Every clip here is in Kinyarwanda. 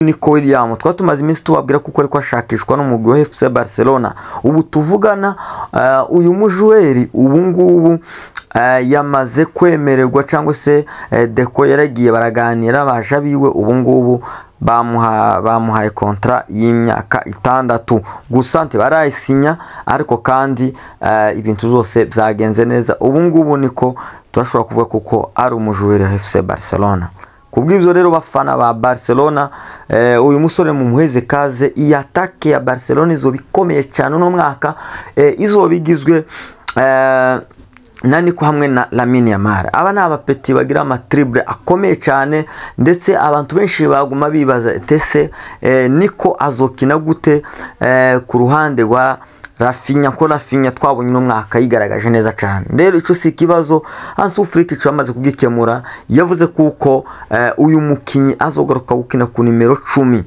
Nico Williams twatumaze iminsi tubabwira kuko ariko ashakishwa n'umugwi wa FC Barcelona. Ubu tuvugana uyu mujuweri ubu ngubu yamaze kwemererwa cyangwa se Deco yaragiye baraganira baje biwe ubu ngubu bamuhaye kontra y'imyaka 6 gusa ntibarayisinya ariko kandi ibintu byose byagenze neza. Ubu ngubu niko turashobora kuvuga kuko ari umujuweri wa FC Barcelona. Kubw'ibyo rero bafana ba Barcelona uyu musore mu muheze kaze iyi attaque ya Barcelona izo bikomeye cyane no mwaka izo bigizwe nani ko hamwe na Lamine Yamal. Aba ni abapeti bagira amatrible akomeye cyane ndetse abantu benshi baguma bibaza tese niko azokina gute ku ruhande rwa Rafinha ko Rafinha twabonye no mwaka yigaragaje neza cyane. Rero ico si kibazo Hansi Flick cyo amaze kugikemura yavuze kuko uyu mukinyi azogaruka gukina ku nimero 10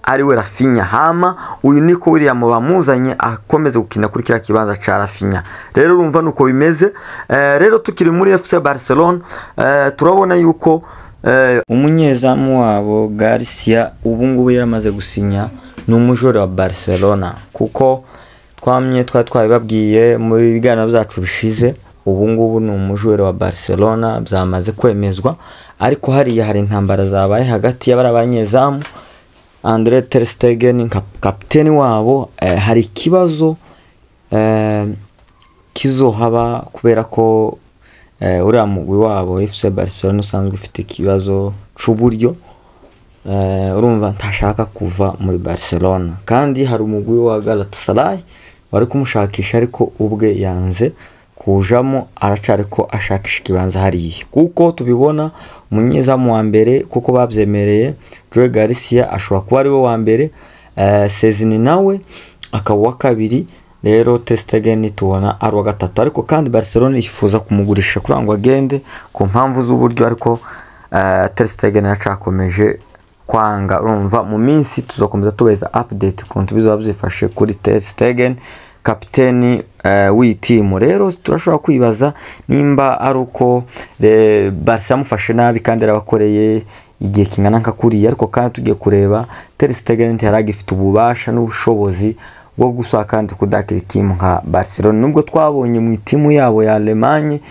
ari we Rafinha hama uyu Nico Williams bamuzanye akomeze gukina kuri kira kibanza ca Rafinha. Rero urumva nuko bimeze. Rero tukiri muri FC Barcelona turabona yuko umunyezamu wabo Garcia ubu ngubu yaramaze gusinya n'umujore wa Barcelona kuko twamye twabibabwiye muri bigana byacu bishize. Ubu ngubu ni umujure wa Barcelona byamaze kwemezwa ariko hariya hari intambara zabaye hagati y'abanyezamu André ter Stegen kapiteni wabo hari kibazo kizohaba kubera ko uriya mugwi wabo FC Barcelona usanzwe ufite kibazo c'uburyo urumva ntashaka kuva muri Barcelona kandi hari umugwi wa Galatasaray bari kumushakisha ariko ubwe yanze kujamo aracari ko ashakisha kibanza hariye kuko tubibona umunyezamu wa mbere kuko babyemereye Joe Garcia ashobora kuba ari we wa mbere Sezini nawe akaba wa kabiri. Rero ter Stegen tubona ari wa gatatu ariko kandi Barcelona yifuza kumugurisha kurangwa agende ku mpamvu z'uburyo ariko ter Stegen yacakomeje kwanga. Urumva mu minsi tuzokomeza tubeza update kontu bizo babyifashe kuri ter Stegen kapiteni w'itimu. Rero turashobora kwibaza nimba ari uko Barca yamufashe nabi kandi arabakoreye igihe kingana nka kuriya ariko kandi tugiye kureba ter Stegen yaragifite ububasha n'ubushobozi bwo gusaka kandi kudakira itimu nka Barcelona nubwo twabonye mu itimu yabo ya Allemagne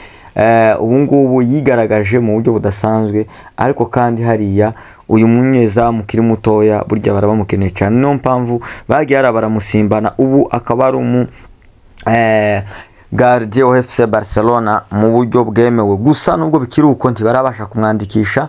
ubu ngubu yigaragaje mu buryo budasanzwe ariko kandi hariya uyu munyezamu kiri mutoya burya barabamukeneye cyane no mpamvu bagiye baramusimbana ubu akaba ari gardien wa FC Barcelona mu buryo bwemewe gusa nubwo bikiri uko ntibarabasha kumwandikisha.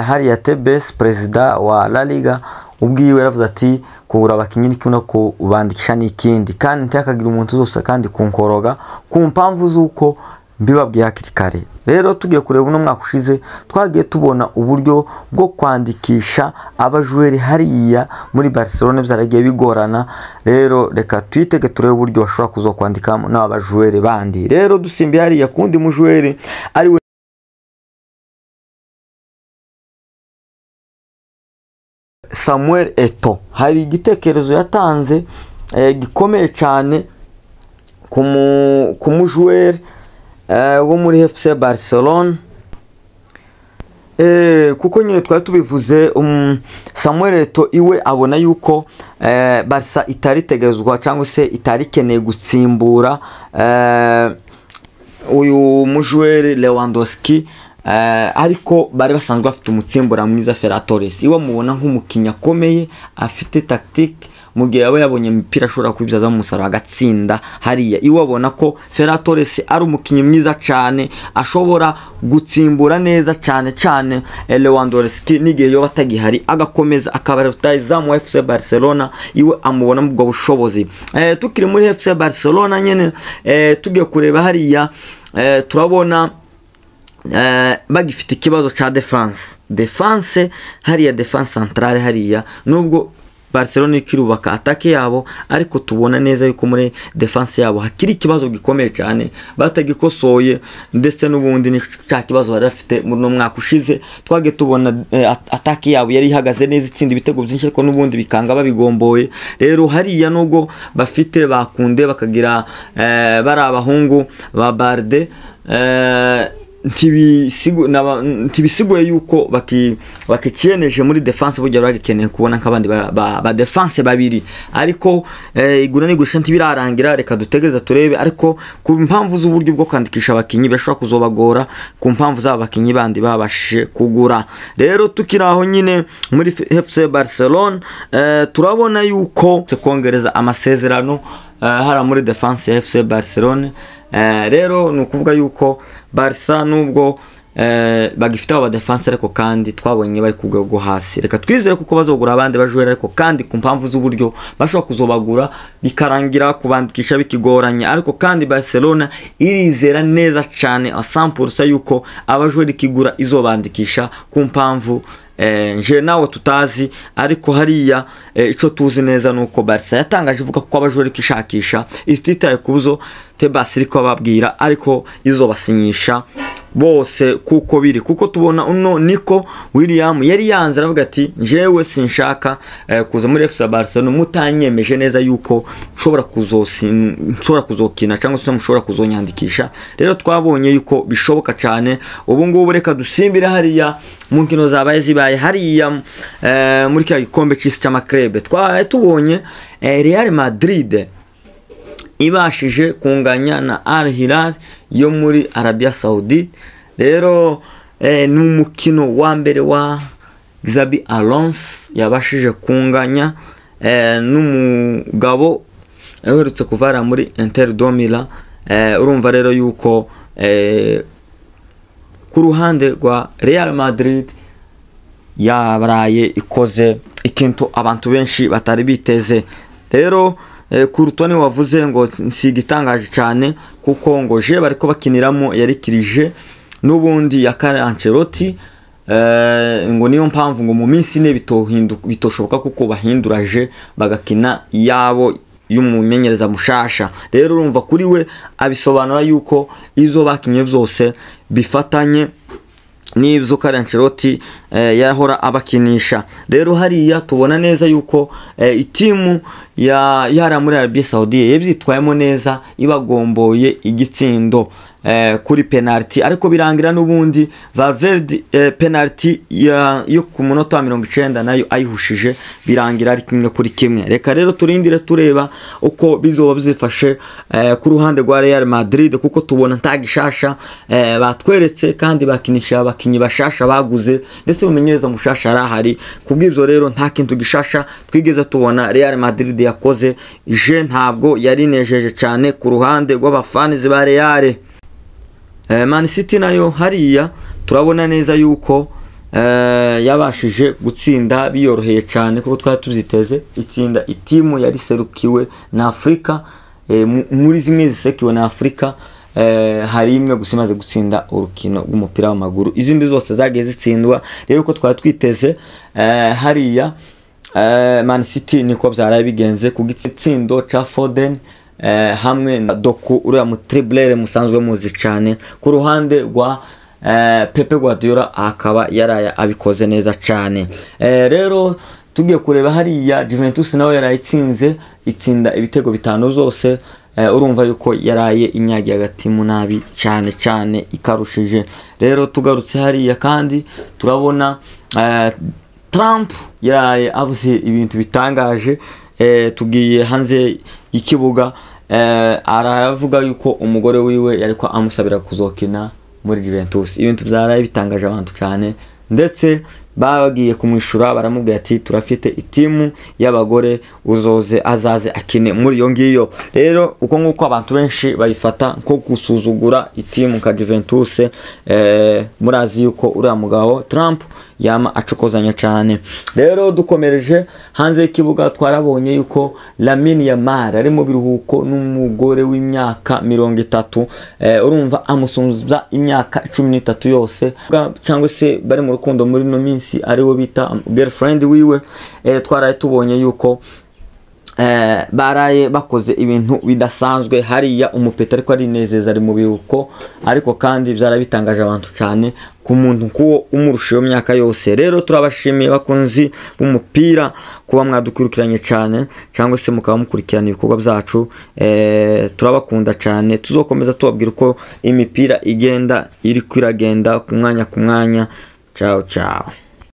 Hariya Tebes president wa La Liga ubwiwe yaravuze ati kubura abakinyi n'ikuno kubandikisha n'ikindi kandi ntakagira umuntu zose kandi kunkoroga ku mpamvu z'uko mbibabwiye hakiri kare. Rero tugiye kureba uno mwaka ushize twagiye tubona uburyo bwo kwandikisha abajuweri hariya muri Barcelona byaragiye bigorana. Rero reka twitege turebe uburyo bashobora kuzokwandika n'abajuweri bandi. Rero dusimbiye hariya kundi mujuweri ari we Samuel Eto'o. Hari igitekerezo yatanze gikomeye cyane ku mujuweri wo muri FC Barcelona kuko nyine twari tubivuze Samuel Eto'o iwe abona yuko Barca itaritegerezwa cyangwa se itarikeneye gutsimbura uyu mujuweri Lewandowski ariko bari basanzwe bafite umutsimbura mwiza Ferran Torres. Iwe mubona nk'umukinnyi akomeye afite tactique mu gihe yaba yabonye imipira ashobora kubibyaza mu musaruro agatsinda hariya. Iwe abona ko Ferran Torres ari umukinnyi mwiza cyane ashobora gutsimbura neza cyane Lewandowski n'igihe yo batagihari agakomeza akaba rutayizamu wa FC Barcelona. Iwe amubona mu bwo bushobozi. Tukiri muri FC Barcelona nyene tugiye kureba hariya turabona bagifite ikibazo ca defense hariya defense centrale hariya nubwo Barcelona ikirubaka atake yabo ariko tubona neza yuko muri defense yabo hakiri ikibazo gikomeye cyane batagikosoye ndetse n'ubundi ni cya kibazo bari bafite muri no mwaka ushize. Twage tubona atake yabo yari ihagaze neza itsinda ibitego byinshi ariko n'ubundi bikanga babigomboye. Rero hariya nubwo bafite bakunde bakagira bari abahungu ba Barde ntibisiguye yuko bakikiyeneje muri defense burya bagikeneye kubona nk'abandi ba defense babiri, ariko igura n'igurisha ntibirarangira, reka dutegereza turebe. Ariko ku mpamvu z'uburyo bwo kwandikisha abakinyi bashobora kuzobagora ku mpamvu z'abakinyi bandi babashije kugura. Rero tukiraho nyine muri FC Barcelona turabona yuko kongereza amasezerano hara muri defense ya FC Barcelona. Rero nukuvuga yuko Barca nubwo bagifite aba defense ariko kandi twabonye bari kugego hasi, reka twizere kuko bazogura abandi bajwera, ariko kandi ku mpamvu z'uburyo bashobora kuzobagura bikarangira kubandikisha bikigoranye. Ariko kandi Barcelona irizera neza cyane 100% yuko abajwera ikigura izobandikisha ku mpamvu nje nawe tutazi. Ariko hariya ico tuzi neza nuko Barca yatangaje ivuga ko abajwera ikishakisha istitaye kubuzo Tebas ariko babwira, ariko izobasinyisha bose kuko biri, kuko tubona uno Nico William yari yanze aravuga ati njewe sinshaka kuza muri FC Barcelona mutanyemeje neza yuko nshobora kuzokina cyangwa se mushobora kuzonyandikisha. Rero twabonye yuko bishoboka cyane. Ubu ngubu reka dusimbire hariya mu nkino zabaye zibaye hariya muri kya gikombe cy'isi cy'amakrebe. Tubonye Real Madrid ibashije kunganya na Al Hilal yo muri Arabia Saudite. Rero ni umukino wa mbere wa Xabi Alonso yabashije kunganya n'umugabo uherutse kuvara muri Inter de Milan. Urumva rero yuko ku ruhande rwa Real Madrid yabaraye ikoze ikintu abantu benshi batari biteze. Rero Kurutoni wavuze ngo nsigitangaje cyane kuko ngo je bariko bakiniramo yarikirije n'ubundi ya Carlo Ancelotti, ngo niyo mpamvu ngo mu minsi ne bitoshoboka kuko bahinduraje bagakina yabo y'umumenyereza mushasha. Rero urumva kuri we abisobanura yuko izo bakinye byose bifatanye n'ibyo Carlo Ancelotti yahora abakinisha. Rero hariya tubona neza yuko itimu yara muri Arabia Saudite yabyitwayemo neza ibagomboye igitsindo kuri penalty, ariko birangira n'ubundi Valverde penalty yo ku munota wa 90 nayo ayihushije birangira ari kimwe kuri kimwe. Reka rero turindire tureba uko bizoba bizifashe ku ruhande rwa Real Madrid, kuko tubona ntagishasha batweretse kandi bakinisha abakinyi bashasha baguze ndetse umenyereza mushasha arahari. Kubw'ibyo rero nta kintu gishasha twigeze tubona Real Madrid yakoze. Je ntabwo yari nejeje cyane ku ruhande rw'abafanizi ba Real. Man City nayo hariya turabona neza yuko yabashije gutsinda biyoroheye cyane kuko twari tuziteze itsinda itimu yari serukiwe na Afrika. Muri zimwe zisekiwe na Afrika hari imwe gusimaze gutsinda urukino rw'umupira w'amaguru, izindi zose zagiye zitsindwa. Rero ko twari twiteze hariya Man City niko byaraye bigenze ku gitsindo ca Foden hamwe na Doku uriya mu triplere musanzwe muzi cyane. Ku ruhande rwa Pepe Guardiola akaba yaraya abikoze neza cyane. Rero tugiye kureba hariya Juventus nawe yarayitsinze itsinda ibitego bitanu zose. Urumva yuko yaraye inyagiye hagati mu nabi cyane ikarushije. Rero tugarutse hariya kandi turabona Trump yaraye avuze ibintu bitangaje. Tugiye hanze y'ikibuga aravuga yuko umugore wiwe yariko amusabira kuzokina muri Juventus. Ibintu byaraye bitangaje abantu cyane, ndetse bagiye kumwishura baramubwira ati turafite itimu y'abagore uzoze azaze akine muri yo ngiyo. Rero uko nguko abantu benshi bayifata nko gusuzugura itimu ka Juventus. Murazi yuko uriya mugabo Trump yama acokozanya cyane. Rero dukomereje hanze y'ikibuga twarabonye yuko Lamine Yamal ari mu biruhuko n'umugore w'imyaka 30. Urumva amusunza imyaka 13 yose, cyangwa se bari mu rukundo muri no minsi ari wo bita girlfriend wiwe. Twaraye tubonye yuko baraye bakoze ibintu bidasanzwe hariya. Umupeta ariko arinezeza ari mu biruko, ariko kandi byarabitangaje abantu cyane ku muntu kuwo umurusha iyo myaka yose. Rero turabashimiye bakunzi b'umupira kuba mwadukurikiranye cyane, cyangwa se mukaba mukurikirana ibikorwa byacu. Turabakunda cyane, tuzokomeza tubabwira uko imipira igenda iri kwiragenda ku mwanya. Ciao ciao.